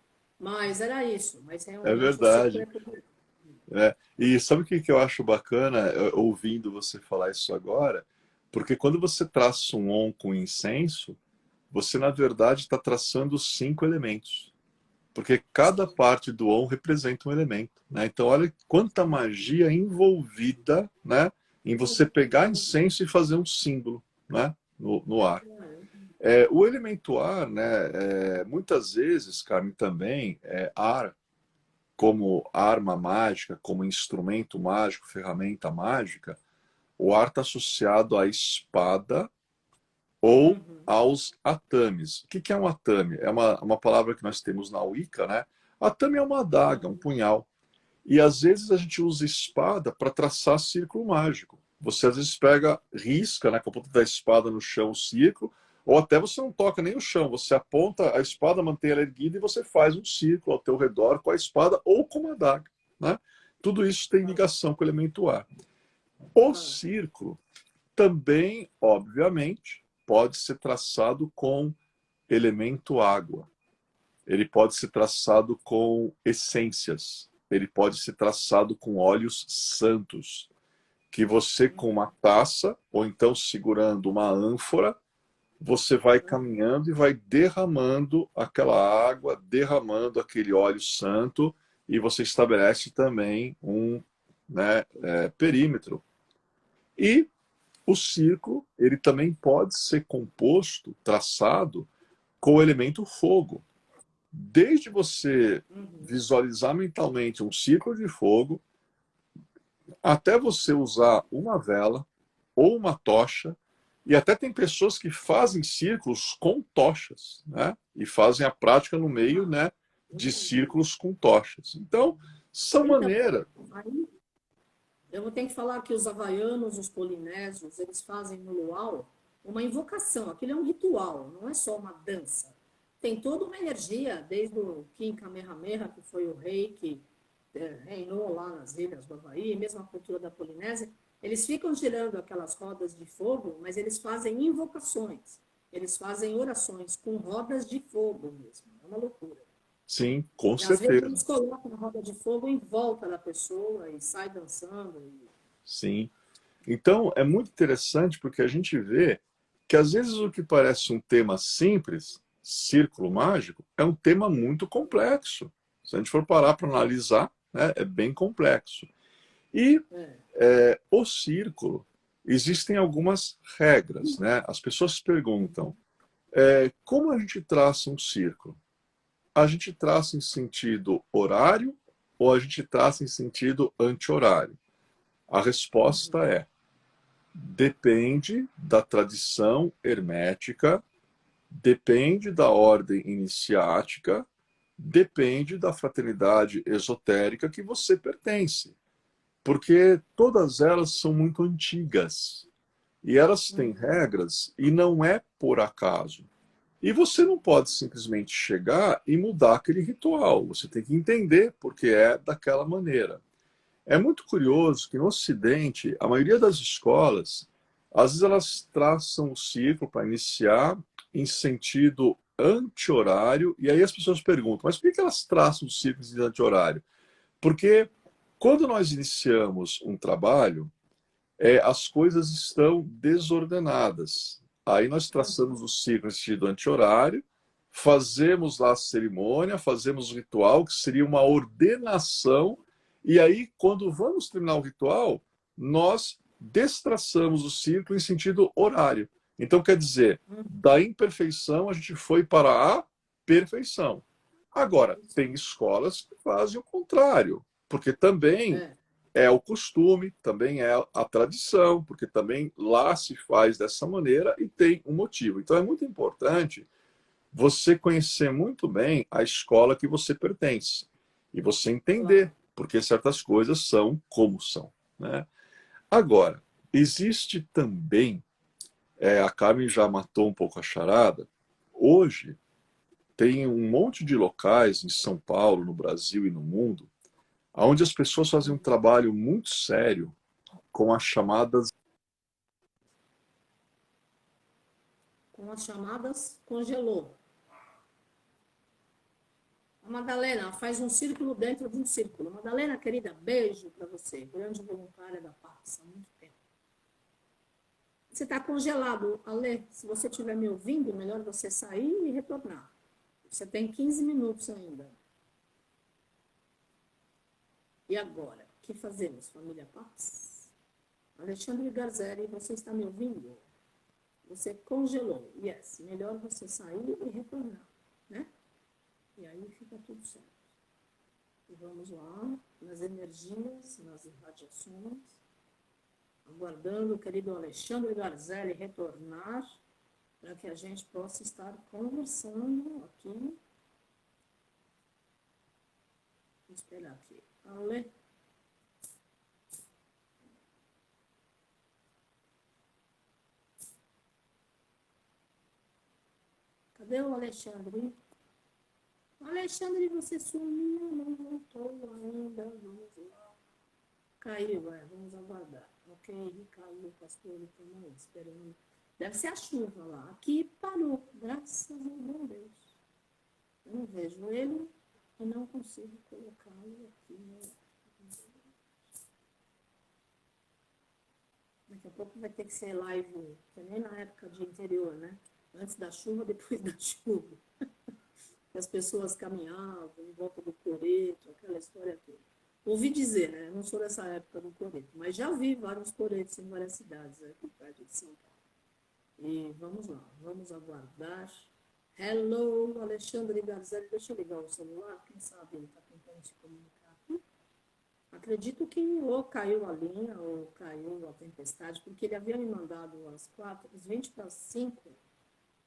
Speaker 1: Mas era isso. Mas
Speaker 2: É verdade. E sabe o que eu acho bacana, ouvindo você falar isso agora? Porque quando você traça um Om com incenso, você, na verdade, está traçando os 5 elementos. Porque cada parte do Om representa um elemento, né? Então, olha quanta magia envolvida, né, em você pegar incenso e fazer um símbolo, né, no ar. O elemento ar, né, muitas vezes, Carmen, também é ar como arma mágica, como instrumento mágico, ferramenta mágica. O ar está associado à espada ou aos atames. O que é um atame? É uma palavra que nós temos na Wicca, né? Atame é uma adaga, um punhal. E às vezes a gente usa espada para traçar círculo mágico. Você às vezes risca, né, com a ponta da espada no chão o círculo, ou até você não toca nem o chão, você aponta a espada, mantém ela erguida e você faz um círculo ao teu redor com a espada ou com uma adaga, né? Tudo isso tem ligação com o elemento ar. O círculo também, obviamente, pode ser traçado com elemento água. Ele pode ser traçado com essências. Ele pode ser traçado com óleos santos, que você, com uma taça, ou então segurando uma ânfora, você vai caminhando e vai derramando aquela água, derramando aquele óleo santo, e você estabelece também um, né, perímetro. E o círculo, ele também pode ser composto, traçado, com o elemento fogo. Desde você visualizar mentalmente um círculo de fogo, até você usar uma vela ou uma tocha, e até tem pessoas que fazem círculos com tochas, né? E fazem a prática no meio, né, de círculos com tochas. Então, são
Speaker 1: Então,
Speaker 2: maneiras.
Speaker 1: aí eu vou ter que falar que os havaianos, os polinésios, eles fazem no luau uma invocação. Aquilo é um ritual, não é só uma dança. Tem toda uma energia, desde o Kim Kamehameha, que foi o rei que reinou lá nas ilhas do Havaí, mesmo a cultura da Polinésia, eles ficam girando aquelas rodas de fogo, mas eles fazem invocações, eles fazem orações com rodas de fogo mesmo. É uma loucura.
Speaker 2: Sim, com
Speaker 1: E às vezes
Speaker 2: certeza.
Speaker 1: eles colocam a roda de fogo em volta da pessoa e sai dançando.
Speaker 2: Sim. Então, é muito interessante porque a gente vê que às vezes o que parece um tema simples, círculo mágico, é um tema muito complexo. Se a gente for parar para analisar, né, é bem complexo. E o círculo, existem algumas regras, né? As pessoas perguntam, como a gente traça um círculo? A gente traça em sentido horário ou a gente traça em sentido anti-horário? A resposta é: depende da tradição hermética, depende da ordem iniciática, depende da fraternidade esotérica que você pertence. Porque todas elas são muito antigas. E elas têm regras e não é por acaso. E você não pode simplesmente chegar e mudar aquele ritual. Você tem que entender porque é daquela maneira. É muito curioso que no Ocidente, a maioria das escolas, às vezes elas traçam o ciclo para iniciar em sentido anti-horário, e aí as pessoas perguntam, mas por que elas traçam os ciclos em anti-horário? Porque quando nós iniciamos um trabalho, as coisas estão desordenadas. Aí nós traçamos o ciclo em sentido anti-horário, fazemos lá a cerimônia, fazemos o ritual, que seria uma ordenação, e aí, quando vamos terminar o ritual, nós destraçamos o círculo em sentido horário. Então, quer dizer, da imperfeição a gente foi para a perfeição. Agora, tem escolas que fazem o contrário, porque também é o costume, também é a tradição, porque também lá se faz dessa maneira e tem um motivo. Então é muito importante você conhecer muito bem a escola que você pertence e você entender porque certas coisas são como são, né? Agora, existe também, a Carmen já matou um pouco a charada, hoje tem um monte de locais em São Paulo, no Brasil e no mundo, onde as pessoas fazem um trabalho muito sério com as chamadas.
Speaker 1: Com as chamadas, congelou. A Madalena faz um círculo dentro de um círculo. Madalena, querida, beijo para você. Grande voluntária da paz há muito tempo. Você está congelado, Ale. Se você estiver me ouvindo, melhor você sair e retornar. Você tem 15 minutos ainda. E agora? O que fazemos, família Paz? Alexandre Garzeri, você está me ouvindo? Você congelou. Yes. Melhor você sair e retornar, né? E aí fica tudo certo. E vamos lá, nas energias, nas irradiações, aguardando o querido Alexandre Garzelli retornar para que a gente possa estar conversando aqui. Vou esperar aqui. Ale. Cadê o Alexandre? Alexandre, você sumiu, não voltou ainda. Vamos lá. Caiu, vamos aguardar. Ok, caiu, pastor, estamos aí, esperando. Deve ser a chuva lá. Aqui parou, graças a bom Deus. Eu não vejo ele e não consigo colocá-lo aqui. Daqui a pouco vai ter que ser live, que nem na época de interior, né? Antes da chuva, depois da chuva. As pessoas caminhavam em volta do coreto, aquela história toda. Ouvi dizer, né? Eu não sou dessa época do coreto, mas já vi vários coretos em várias cidades aqui perto de São Paulo. E vamos lá, vamos aguardar. Hello, Alexandre Garzelli. Deixa eu ligar o celular, quem sabe ele está tentando se comunicar aqui. Acredito que ou caiu a linha ou caiu a tempestade, porque ele havia me mandado às 20 para as 5,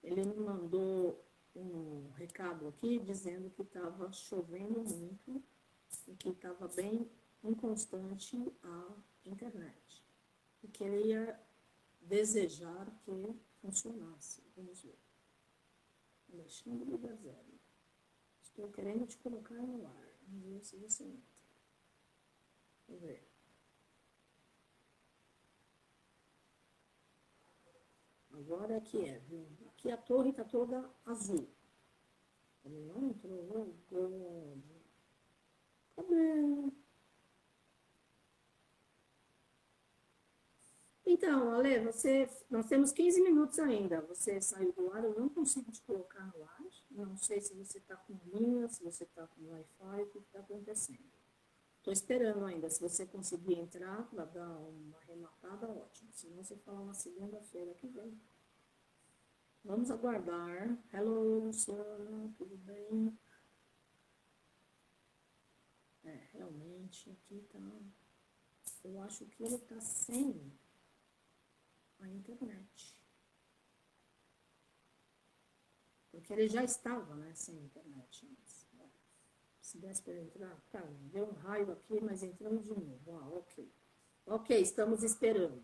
Speaker 1: ele me mandou um recado aqui dizendo que estava chovendo muito e que estava bem inconstante a internet. E que ele ia desejar que funcionasse. Vamos ver. Alexandre Garzelli. Estou querendo te colocar no ar. Vamos ver se você entra. Vamos ver. Agora aqui viu? Aqui a torre está toda azul. Ele não entrou. Cadê? Então, Ale, nós temos 15 minutos ainda. Você saiu do ar, eu não consigo te colocar no ar. Não sei se você está com linha, se você está com Wi-Fi, o que está acontecendo. Estou esperando ainda. Se você conseguir entrar para dar uma arrematada, ótimo. Senão você fala na segunda-feira que vem. Vamos aguardar. Hello, Luciana, tudo bem? Realmente, aqui está... Eu acho que ele está sem a internet. Porque ele já estava, né, sem internet. Mas, se desse para entrar, tá, deu um raio aqui, mas entramos de novo. Ok. Ok, estamos esperando.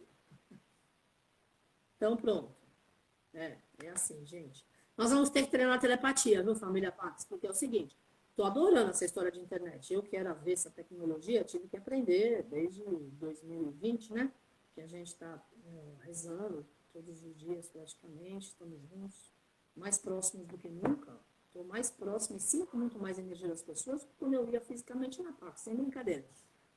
Speaker 1: Então, pronto. É assim, gente. Nós vamos ter que treinar a telepatia, viu, família Pax? Porque é o seguinte, estou adorando essa história de internet. Eu que era ver essa tecnologia, tive que aprender desde 2020, né? Que a gente está rezando todos os dias praticamente, estamos juntos, mais próximos do que nunca. Estou mais próximo e sinto muito mais energia das pessoas quando eu ia fisicamente na Pax, sem brincadeira.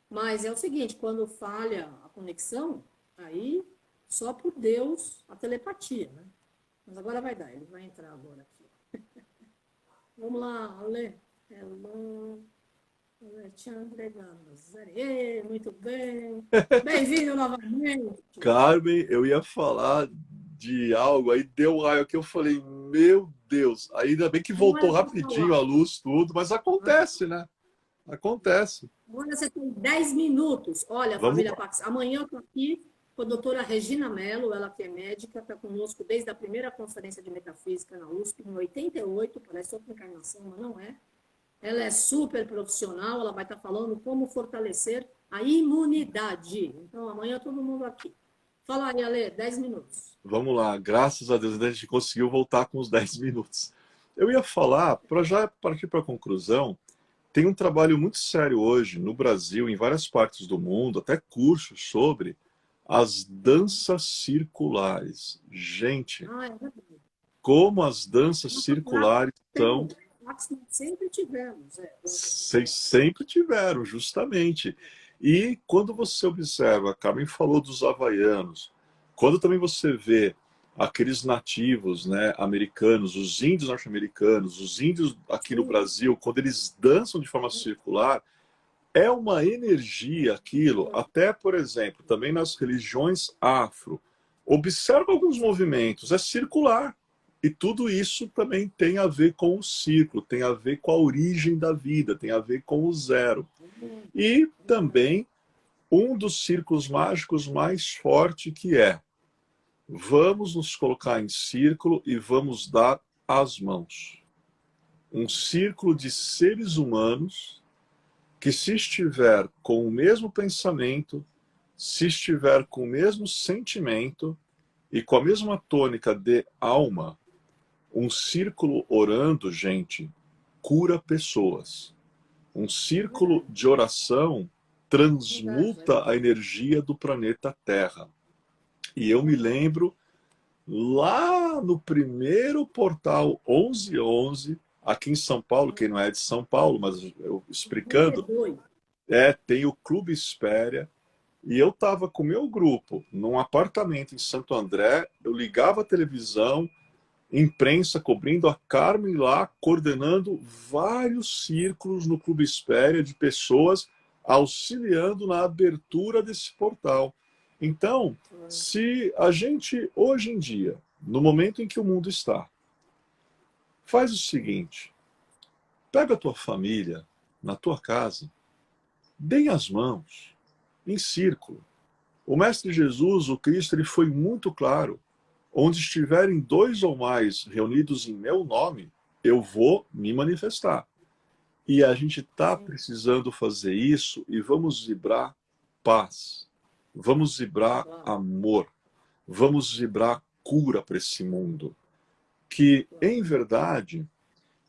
Speaker 1: Mas é o seguinte, quando falha a conexão, aí só por Deus a telepatia, né? Mas agora vai dar, ele vai entrar agora aqui. Vamos lá, Ale. Hello. Alexandre Garzelli. Muito bem. Bem-vindo novamente.
Speaker 2: Carmen, eu ia falar de algo, aí deu um raio aqui, eu falei, meu Deus, ainda bem que voltou rapidinho a luz, tudo, mas acontece, né? Acontece.
Speaker 1: Agora você tem 10 minutos. Olha, família Pax, amanhã eu estou aqui com a doutora Regina Mello, ela que é médica, está conosco desde a primeira conferência de metafísica na USP, em 88, parece outra encarnação, mas não é. Ela é super profissional, ela vai estar falando como fortalecer a imunidade. Então, amanhã todo mundo aqui. Fala aí, Ale, 10 minutos.
Speaker 2: Vamos lá, graças a Deus a gente conseguiu voltar com os 10 minutos. Eu ia falar, para já partir para a conclusão, tem um trabalho muito sério hoje no Brasil, em várias partes do mundo, até cursos sobre as danças circulares. Gente, como as danças circulares são...
Speaker 1: Sempre tivemos.
Speaker 2: Vocês sempre tiveram, justamente. E quando você observa, a Carmen falou dos havaianos, quando também você vê aqueles nativos, né, americanos, os índios norte-americanos, os índios aqui no Brasil, quando eles dançam de forma circular, é uma energia aquilo, até, por exemplo, também nas religiões afro. Observa alguns movimentos, é circular. E tudo isso também tem a ver com o ciclo, tem a ver com a origem da vida, tem a ver com o zero. E também um dos círculos mágicos mais forte que é: vamos nos colocar em círculo e vamos dar as mãos. Um círculo de seres humanos que, se estiver com o mesmo pensamento, se estiver com o mesmo sentimento e com a mesma tônica de alma, um círculo orando, gente, cura pessoas. Um círculo de oração transmuta a energia do planeta Terra. E eu me lembro, lá no primeiro portal 1111, aqui em São Paulo, quem não é de São Paulo, mas eu explicando, tem o Clube Espéria, e eu estava com o meu grupo num apartamento em Santo André, eu ligava a televisão, imprensa cobrindo, a Carmen lá coordenando vários círculos no Clube Espéria de pessoas auxiliando na abertura desse portal. Então, se a gente, hoje em dia, no momento em que o mundo está, faz o seguinte, pega a tua família na tua casa, deem as mãos, em círculo. O Mestre Jesus, o Cristo, ele foi muito claro. Onde estiverem dois ou mais reunidos em meu nome, eu vou me manifestar. E a gente está precisando fazer isso e vamos vibrar paz. Vamos vibrar amor. Vamos vibrar cura para esse mundo. Que, em verdade,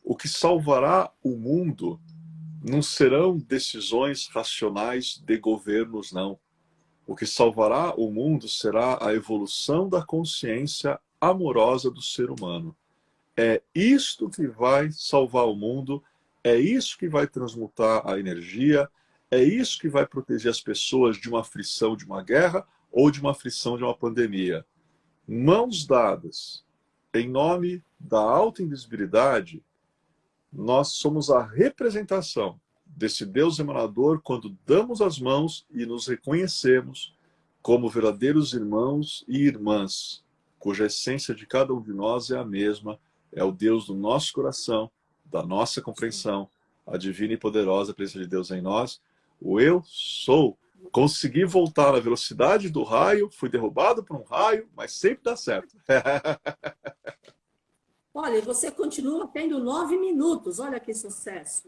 Speaker 2: o que salvará o mundo não serão decisões racionais de governos, não. O que salvará o mundo será a evolução da consciência amorosa do ser humano. É isto que vai salvar o mundo, é isso que vai transmutar a energia, é isso que vai proteger as pessoas de uma aflição de uma guerra ou de uma aflição de uma pandemia. Mãos dadas, em nome da alta invisibilidade, nós somos a representação desse Deus emanador quando damos as mãos e nos reconhecemos como verdadeiros irmãos e irmãs, cuja essência de cada um de nós é a mesma, é o Deus do nosso coração, da nossa compreensão, a divina e poderosa presença de Deus em nós, o eu sou. Consegui voltar na velocidade do raio, fui derrubado por um raio, mas sempre dá certo.
Speaker 1: Olha, você continua tendo 9 minutos, olha que sucesso.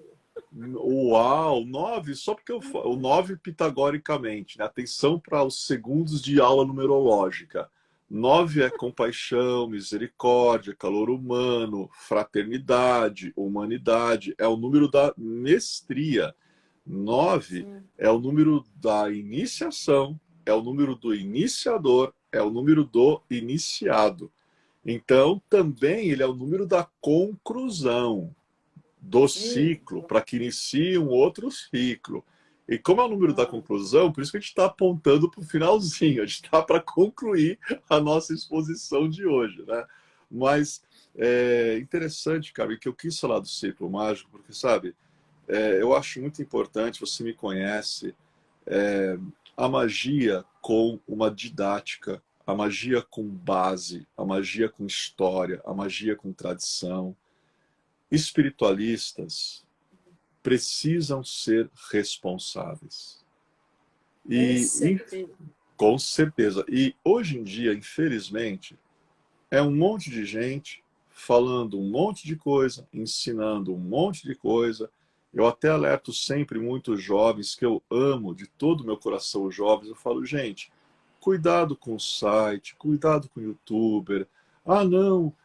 Speaker 2: Uau, 9, só porque o 9 pitagoricamente, né? Atenção para os segundos de aula numerológica. 9 é compaixão, misericórdia, calor humano, fraternidade, humanidade, é o número da mestria. 9 é o número da iniciação, é o número do iniciador, é o número do iniciado. Então, também ele é o número da conclusão do ciclo, para que inicie um outro ciclo. E como é o número da conclusão, por isso que a gente está apontando para o finalzinho, a gente está para concluir a nossa exposição de hoje, né? Mas é interessante, cara, que eu quis falar do ciclo mágico, porque, sabe, eu acho muito importante, você me conhece, a magia com uma didática, a magia com base, a magia com história, a magia com tradição. Espiritualistas precisam ser responsáveis. Com certeza. E hoje em dia, infelizmente, é um monte de gente falando um monte de coisa, ensinando um monte de coisa. Eu até alerto sempre muitos jovens, que eu amo de todo o meu coração os jovens, eu falo, gente, cuidado com o site, cuidado com o youtuber. Ah, não,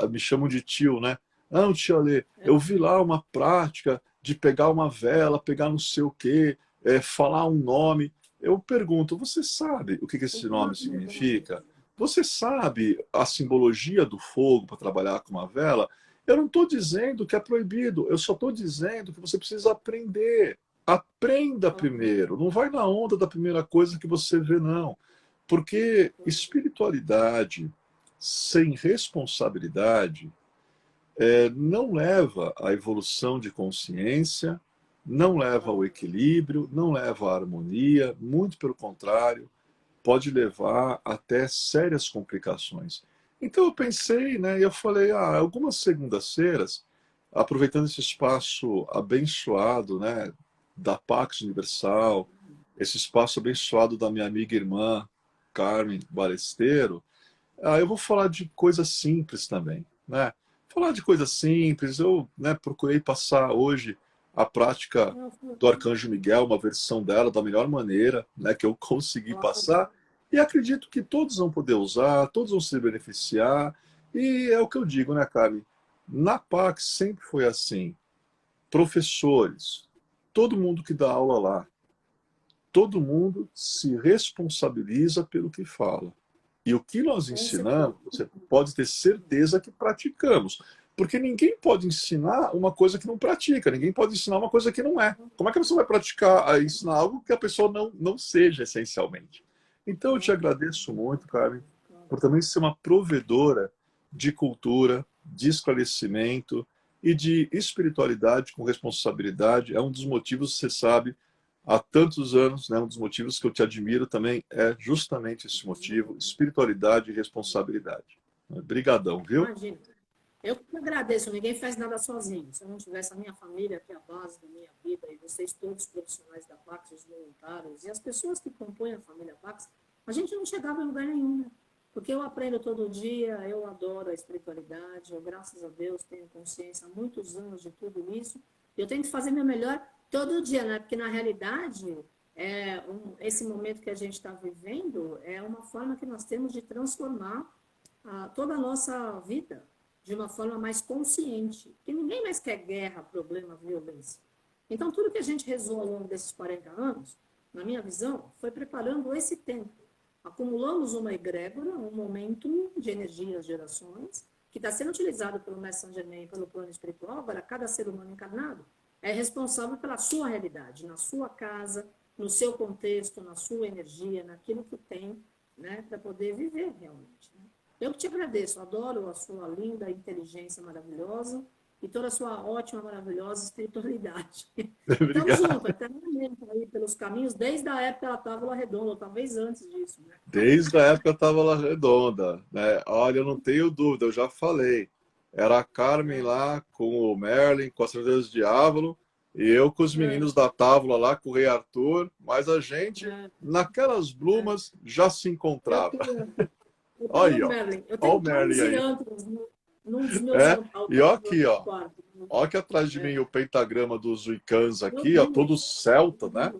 Speaker 2: me chamam de tio, né? Não, tia Lê, eu vi lá uma prática de pegar uma vela, pegar não sei o quê, falar um nome. Eu pergunto, você sabe o que esse nome significa? Você sabe a simbologia do fogo para trabalhar com uma vela? Eu não estou dizendo que é proibido, eu só estou dizendo que você precisa aprender. Aprenda primeiro, não vai na onda da primeira coisa que você vê, não. Porque espiritualidade sem responsabilidade não leva à evolução de consciência, não leva ao equilíbrio, não leva à harmonia, muito pelo contrário, pode levar até sérias complicações. Então eu pensei, né, e eu falei, algumas segundas-feiras, aproveitando esse espaço abençoado, né, da Pax Universal, esse espaço abençoado da minha amiga e irmã Carmen Balesteiro, eu vou falar de coisas simples também, né? Falar de coisas simples, eu, né, procurei passar hoje a prática do Arcanjo Miguel, uma versão dela da melhor maneira, né, que eu consegui passar, e acredito que todos vão poder usar, todos vão se beneficiar, e é o que eu digo, né, Carmen? Na PAC sempre foi assim, professores, todo mundo que dá aula lá, todo mundo se responsabiliza pelo que fala. E o que nós ensinamos, você pode ter certeza que praticamos. Porque ninguém pode ensinar uma coisa que não pratica, ninguém pode ensinar uma coisa que não é. Como é que você vai praticar, ensinar algo que a pessoa não seja essencialmente? Então eu te agradeço muito, Carmen, por também ser uma provedora de cultura, de esclarecimento e de espiritualidade com responsabilidade. É um dos motivos, você sabe, há tantos anos, né, um dos motivos que eu te admiro também é justamente esse motivo, espiritualidade e responsabilidade. Obrigadão, viu?
Speaker 1: Imagina. Eu que agradeço, ninguém faz nada sozinho. Se eu não tivesse a minha família, que é a base da minha vida, e vocês todos profissionais da Pax, os voluntários, e as pessoas que compõem a família Pax, a gente não chegava em lugar nenhum, né? Porque eu aprendo todo dia, eu adoro a espiritualidade, eu, graças a Deus, tenho consciência há muitos anos de tudo isso, e eu tento fazer meu melhor todo dia, né? Porque, na realidade, esse momento que a gente está vivendo é uma forma que nós temos de transformar toda a nossa vida de uma forma mais consciente, porque ninguém mais quer guerra, problema, violência. Então, tudo que a gente rezou ao longo desses 40 anos, na minha visão, foi preparando esse tempo. Acumulamos uma egrégora, um momento de energias, gerações, que está sendo utilizado pelo Mestre Saint Germain, pelo plano espiritual. Agora, cada ser humano encarnado é responsável pela sua realidade, na sua casa, no seu contexto, na sua energia, naquilo que tem, né, para poder viver realmente. Né? Eu que te agradeço, adoro a sua linda inteligência maravilhosa e toda a sua ótima, maravilhosa espiritualidade. Estamos juntos, eternamente aí pelos caminhos, desde a época da Távola Redonda, ou talvez antes disso. Né?
Speaker 2: Desde a época estava lá redonda, né? Olha, eu não tenho dúvida, eu já falei. Era a Carmen lá com o Merlin, com as Certezas do Diabo, e eu com os meninos da Távola lá, com o Rei Arthur, mas a gente, naquelas brumas, já se encontrava. Olha aí, ó.
Speaker 1: Eu
Speaker 2: Olha
Speaker 1: tenho
Speaker 2: o Merlin aí.
Speaker 1: Num dos meus
Speaker 2: E ó aqui, ó.
Speaker 1: quarto.
Speaker 2: Olha aqui atrás de mim o pentagrama dos Wiccans aqui, ó, todo celta, né?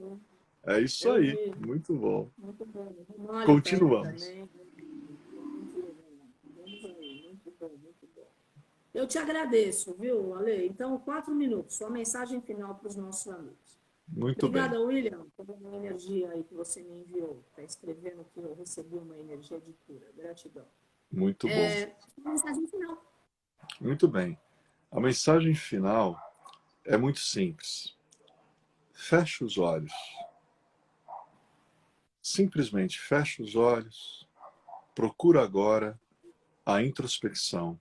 Speaker 2: É isso aí. Muito bom.
Speaker 1: Muito bom.
Speaker 2: Continuamos.
Speaker 1: Muito bom. Eu te agradeço, viu, Ale? Então, 4 minutos, sua mensagem final para os nossos amigos.
Speaker 2: Muito
Speaker 1: Obrigada,
Speaker 2: bem.
Speaker 1: William, pela energia aí que você me enviou. Está escrevendo que eu recebi uma energia de cura. Gratidão.
Speaker 2: Muito bom.
Speaker 1: Mensagem final.
Speaker 2: Muito bem. A mensagem final é muito simples. Feche os olhos. Simplesmente feche os olhos. Procura agora a introspecção.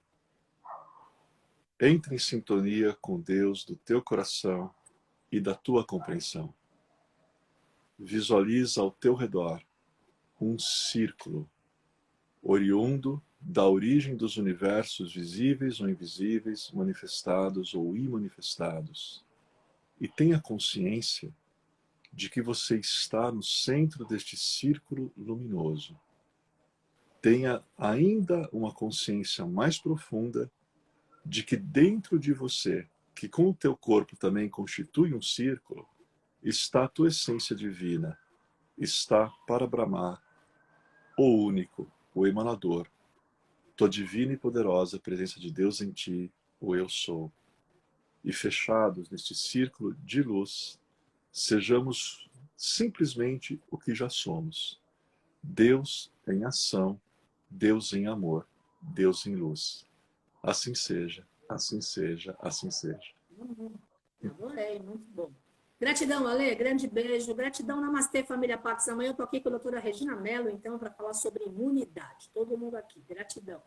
Speaker 2: Entre em sintonia com Deus do teu coração e da tua compreensão. Visualiza ao teu redor um círculo oriundo da origem dos universos visíveis ou invisíveis, manifestados ou imanifestados. E tenha consciência de que você está no centro deste círculo luminoso. Tenha ainda uma consciência mais profunda de que dentro de você, que com o teu corpo também constitui um círculo, está a tua essência divina, está para Brahma, o único, o emanador, tua divina e poderosa presença de Deus em ti, o Eu Sou. E fechados neste círculo de luz, sejamos simplesmente o que já somos. Deus em ação, Deus em amor, Deus em luz. Assim seja, assim seja, assim seja.
Speaker 1: Adorei, muito bom. Gratidão, Ale, grande beijo. Gratidão, Namastê, família Pax. Amanhã eu estou aqui com a doutora Regina Mello, então, para falar sobre imunidade. Todo mundo aqui. Gratidão.